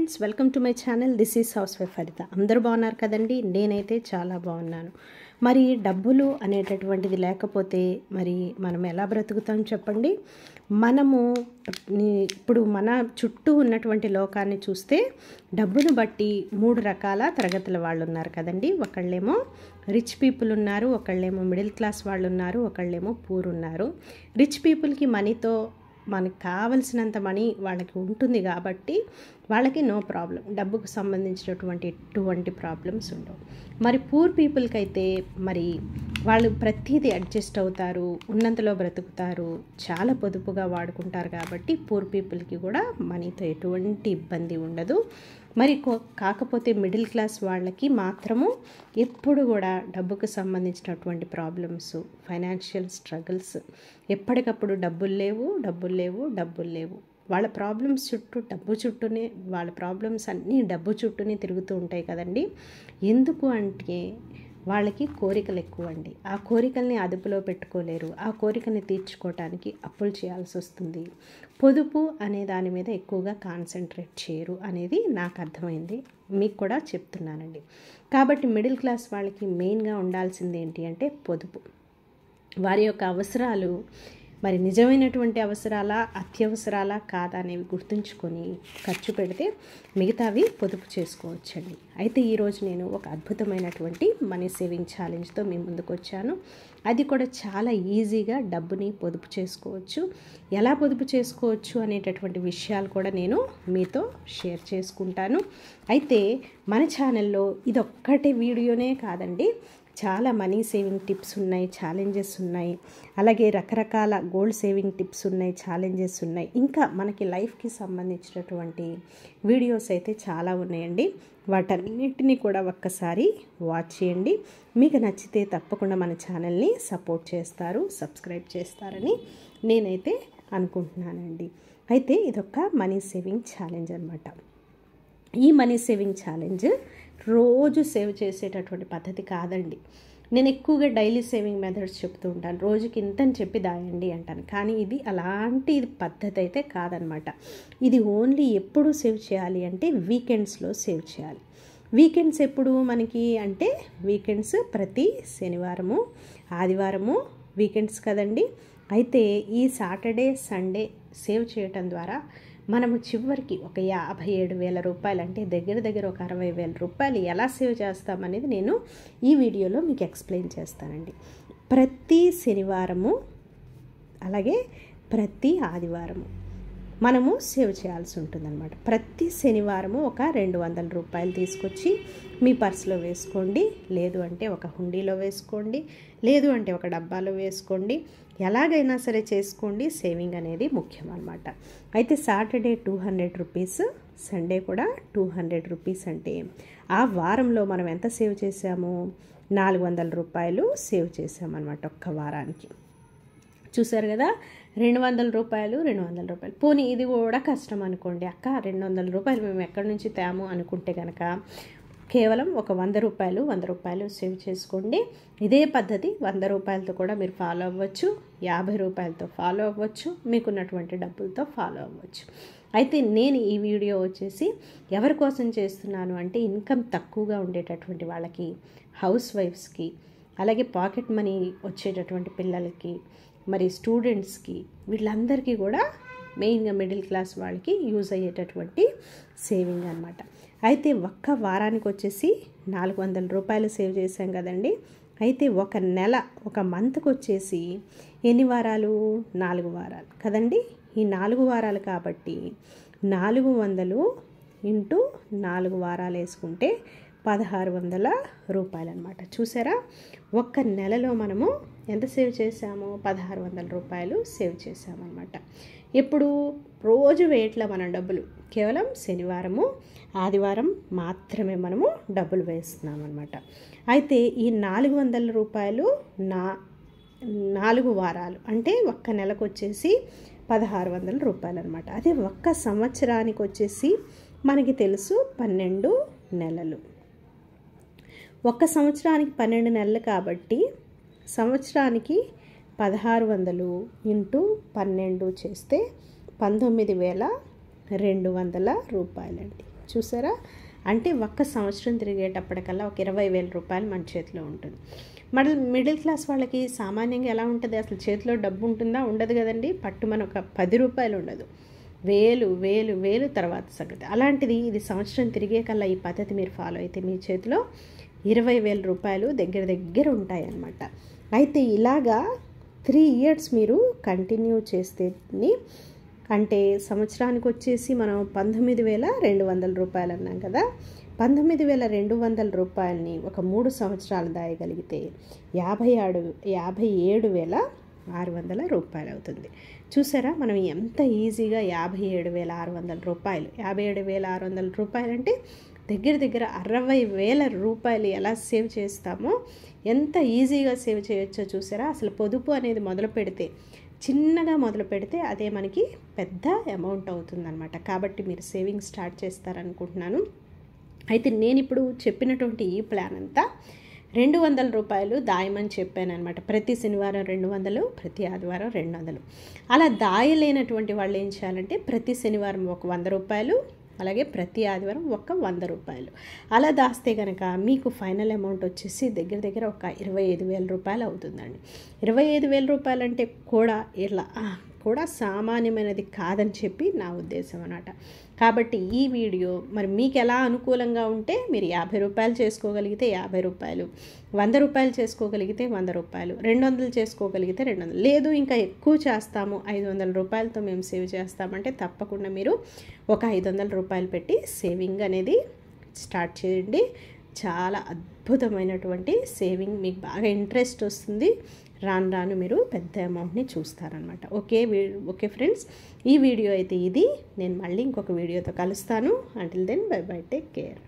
Friends, welcome to my channel. This is house wife హరిత. అందరూ బాగున్నారు కదండి. నేనైతే చాలా బాగున్నాను. మరి డబ్బులు అనేటటువంటిది లేకపోతే మరి మనం ఎలా బ్రతుకుతాం చెప్పండి. మనము ఇప్పుడు మన చుట్టూ ఉన్నటువంటి లోకాన్ని చూస్తే డబ్బును బట్టి 3 రకాల తరగతుల వాళ్ళు ఉన్నారు కదండి. ఒకళ్ళేమో రిచ్ పీపుల్ ఉన్నారు, ఒకళ్ళేమో మిడిల్ క్లాస్ వాళ్ళు ఉన్నారు, ఒకళ్ళేమో పూర్ ఉన్నారు. రిచ్ పీపుల్కి మనీతో మనకు కావలసినంత మనీ వాళ్ళకి ఉంటుంది కాబట్టి వాళ్ళకి నో ప్రాబ్లం, డబ్బుకు సంబంధించినటువంటి ఎటువంటి ప్రాబ్లమ్స్ ఉండవు. మరి పూర్ పీపుల్కి అయితే మరి వాళ్ళు ప్రతిదీ అడ్జస్ట్ అవుతారు, ఉన్నంతలో బ్రతుకుతారు, చాలా పొదుపుగా వాడుకుంటారు కాబట్టి పూర్ పీపుల్కి కూడా మనీతో ఎటువంటి ఇబ్బంది ఉండదు. మరి కాకపోతే మిడిల్ క్లాస్ వాళ్ళకి మాత్రము ఎప్పుడు కూడా డబ్బుకు సంబంధించినటువంటి ప్రాబ్లమ్స్, ఫైనాన్షియల్ స్ట్రగుల్స్, ఎప్పటికప్పుడు డబ్బులు లేవు వాళ్ళ ప్రాబ్లమ్స్ చుట్టూనే వాళ్ళ ప్రాబ్లమ్స్ అన్నీ డబ్బు చుట్టూనే తిరుగుతూ ఉంటాయి కదండి. ఎందుకు అంటే వాళ్ళకి కోరికలు ఎక్కువ అండి. ఆ కోరికల్ని అదుపులో పెట్టుకోలేరు. ఆ కోరికని తీర్చుకోవటానికి అప్పులు చేయాల్సి వస్తుంది. పొదుపు అనే దాని మీద ఎక్కువగా కాన్సన్ట్రేట్ చేయరు అనేది నాకు అర్థమైంది, మీకు కూడా చెప్తున్నానండి. కాబట్టి మిడిల్ క్లాస్ వాళ్ళకి మెయిన్గా ఉండాల్సింది ఏంటి అంటే పొదుపు. వారి యొక్క అవసరాలు మరి నిజమైనటువంటి అవసరాలా, అత్యవసరాలా కాదా అనేవి గుర్తుంచుకొని ఖర్చు పెడితే మిగతావి పొదుపు చేసుకోవచ్చండి. అయితే ఈరోజు నేను ఒక అద్భుతమైనటువంటి మనీ సేవింగ్ ఛాలెంజ్తో మీ ముందుకు వచ్చాను. అది కూడా చాలా ఈజీగా డబ్బుని పొదుపు చేసుకోవచ్చు. ఎలా పొదుపు చేసుకోవచ్చు అనేటటువంటి విషయాలు కూడా నేను మీతో షేర్ చేసుకుంటాను. అయితే మన ఛానల్లో ఇదొక్కటే వీడియోనే కాదండి, చాలా మనీ సేవింగ్ టిప్స్ ఉన్నాయి, ఛాలెంజెస్ ఉన్నాయి, అలాగే రకరకాల గోల్డ్ సేవింగ్ టిప్స్ ఉన్నాయి, ఛాలెంజెస్ ఉన్నాయి, ఇంకా మనకి లైఫ్కి సంబంధించినటువంటి వీడియోస్ అయితే చాలా ఉన్నాయండి. వాటన్నిటిని కూడా ఒక్కసారి వాచ్ చేయండి. మీకు నచ్చితే తప్పకుండా మన ఛానల్ని సపోర్ట్ చేస్తారు, సబ్స్క్రైబ్ చేస్తారని నేనైతే అనుకుంటున్నానండి. అయితే ఇదొక మనీ సేవింగ్ ఛాలెంజ్ అనమాట. ఈ మనీ సేవింగ్ ఛాలెంజ్ రోజు సేవ్ చేసేటటువంటి పద్ధతి కాదండి. నేను ఎక్కువగా డైలీ సేవింగ్ మెథడ్స్ చెప్తూ ఉంటాను, రోజుకి ఇంతని చెప్పి దాయండి అంటాను. కానీ ఇది అలాంటి పద్ధతి అయితే కాదనమాట. ఇది ఓన్లీ ఎప్పుడు సేవ్ చేయాలి అంటే వీకెండ్స్లో సేవ్ చేయాలి. వీకెండ్స్ ఎప్పుడు మనకి అంటే వీకెండ్స్ ప్రతి శనివారము, ఆదివారము వీకెండ్స్ కదండి. అయితే ఈ సాటర్డే, సండే సేవ్ చేయటం ద్వారా మనము చివరికి ఒక 57,000 రూపాయలు అంటే దగ్గర ఒక 60,000 రూపాయలు ఎలా సేవ్ చేస్తామనేది నేను ఈ వీడియోలో మీకు ఎక్స్ప్లెయిన్ చేస్తానండి. ప్రతి శనివారము అలాగే ప్రతి ఆదివారము మనము సేవ్ చేయాల్సి ఉంటుందన్నమాట. ప్రతి శనివారము ఒక 200 రూపాయలు తీసుకొచ్చి మీ పర్సులో వేసుకోండి, లేదు అంటే ఒక హుండీలో వేసుకోండి, లేదు అంటే ఒక డబ్బాలో వేసుకోండి, ఎలాగైనా సరే చేసుకోండి. సేవింగ్ అనేది ముఖ్యం అన్నమాట. అయితే సాటర్డే 200 రూపీస్, సండే కూడా 200 రూపీస్ అంటే ఆ వారంలో మనం ఎంత సేవ్ చేసాము? 400 రూపాయలు సేవ్ చేసామన్నమాట ఒక్క వారానికి. చూసారు కదా, 200 రూపాయలు. పోనీ ఇది కూడా కష్టం అనుకోండి, అక్క 200 రూపాయలు మేము ఎక్కడి నుంచి తేము అనుకుంటే కనుక కేవలం ఒక 100 రూపాయలు సేవ్ చేసుకోండి. ఇదే పద్ధతి 100 రూపాయలతో కూడా మీరు ఫాలో అవ్వచ్చు, 50 రూపాయలతో ఫాలో అవ్వచ్చు, మీకున్నటువంటి డబ్బులతో ఫాలో అవ్వచ్చు. అయితే నేను ఈ వీడియో వచ్చేసి ఎవరి కోసం చేస్తున్నాను అంటే ఇన్కమ్ తక్కువగా ఉండేటటువంటి వాళ్ళకి, హౌస్ వైఫ్స్కి, అలాగే పాకెట్ మనీ వచ్చేటటువంటి పిల్లలకి, మరి స్టూడెంట్స్కి, వీళ్ళందరికీ కూడా మెయిన్గా మిడిల్ క్లాస్ వాళ్ళకి యూజ్ అయ్యేటటువంటి సేవింగ్ అనమాట. అయితే ఒక్క వారానికి వచ్చేసి 400 రూపాయలు సేవ్ చేసాం కదండి. అయితే ఒక నెల, ఒక మంత్కి వచ్చేసి ఎన్ని వారాలు? 4 వారాలు కదండి. ఈ 4 వారాలు కాబట్టి 400 ఇంటూ 4 వారాలు వేసుకుంటే 1600 రూపాయలు అనమాట. చూసారా, ఒక్క నెలలో మనము ఎంత సేవ్ చేసాము? 1600 రూపాయలు సేవ్ చేసామన్నమాట. ఎప్పుడు? రోజు వేయట్ల మనం డబ్బులు, కేవలం శనివారము, ఆదివారం మాత్రమే మనము డబ్బులు వేస్తున్నాం అనమాట. అయితే ఈ 400 రూపాయలు 4 వారాలు అంటే ఒక్క నెలకు వచ్చేసి 1600 రూపాయలు అనమాట. అదే ఒక్క సంవత్సరానికి వచ్చేసి మనకి తెలుసు 12 నెలలు. ఒక్క సంవత్సరానికి 12 నెలలు కాబట్టి సంవత్సరానికి 1600 ఇంటూ 12 చేస్తే 19,200 రూపాయలండి. చూసారా? అంటే ఒక్క సంవత్సరం తిరిగేటప్పటికల్లా ఒక 20,000 రూపాయలు మన చేతిలో ఉంటుంది. మిడిల్ క్లాస్ వాళ్ళకి సామాన్యంగా ఎలా ఉంటుంది, అసలు చేతిలో డబ్బు ఉంటుందా? ఉండదు కదండి. పట్టుమని ఒక 10 రూపాయలు ఉండదు, వేలు వేలు వేలు తర్వాత సంగతి. అలాంటిది ఇది సంవత్సరం తిరిగే కల్లా ఈ పద్ధతి మీరు ఫాలో అయితే మీ చేతిలో 20,000 రూపాయలు దగ్గర ఉంటాయన్నమాట. అయితే ఇలాగా 3 ఇయర్స్ మీరు కంటిన్యూ చేస్తే, అంటే సంవత్సరానికి వచ్చేసి మనం 19,200 రూపాయలు అన్నాం కదా. 19,200 రూపాయలని ఒక 3 సంవత్సరాలు దాయగలిగితే 57,600 రూపాయలు అవుతుంది. చూసారా మనం ఎంత ఈజీగా 57,600 రూపాయలు, 57,600 రూపాయలు అంటే దగ్గర 60,000 రూపాయలు ఎలా సేవ్ చేస్తామో, ఎంత ఈజీగా సేవ్ చేయొచ్చో చూసారా? అసలు పొదుపు అనేది చిన్నగా మొదలు పెడితే అదే మనకి పెద్ద అమౌంట్ అవుతుందన్నమాట. కాబట్టి మీరు సేవింగ్ స్టార్ట్ చేస్తారనుకుంటున్నాను. అయితే నేను ఇప్పుడు చెప్పినటువంటి ఈ ప్లాన్ అంతా 200 రూపాయలు దాయమని చెప్పాను అనమాట. ప్రతి శనివారం 200, ప్రతి ఆదివారం 200. అలా దాయలేనటువంటి వాళ్ళు ఏం చేయాలంటే ప్రతి శనివారం ఒక 100 రూపాయలు, అలాగే ప్రతి ఆదివారం ఒక 100 రూపాయలు అలా దాస్తే కనుక మీకు ఫైనల్ అమౌంట్ వచ్చేసి దగ్గర ఒక 25,000 రూపాయలు అవుతుందండి. 25,000 రూపాయలు అంటే కూడా సామాన్యమైనది కాదని చెప్పి నా ఉద్దేశం అన్నమాట. కాబట్టి ఈ వీడియో మరి మీకు ఎలా అనుకూలంగా ఉంటే మీరు 50 రూపాయలు చేసుకోగలిగితే 50 రూపాయలు, 100 రూపాయలు చేసుకోగలిగితే 100 రూపాయలు, 200 చేసుకోగలిగితే 200, లేదు ఇంకా ఎక్కువ చేస్తాము 500 రూపాయలతో మేము సేవ్ చేస్తామంటే తప్పకుండా మీరు ఒక 500 రూపాయలు పెట్టి సేవింగ్ అనేది స్టార్ట్ చేయండి. చాలా అద్భుతమైనటువంటి సేవింగ్, మీకు బాగా ఇంట్రెస్ట్ వస్తుంది. రాను మీరు పెద్ద అమౌంట్ని చూస్తారనమాట. ఓకే ఫ్రెండ్స్, ఈ వీడియో అయితే ఇది. నేను మళ్ళీ ఇంకొక వీడియోతో కలుస్తాను. Until then bye bye, take care.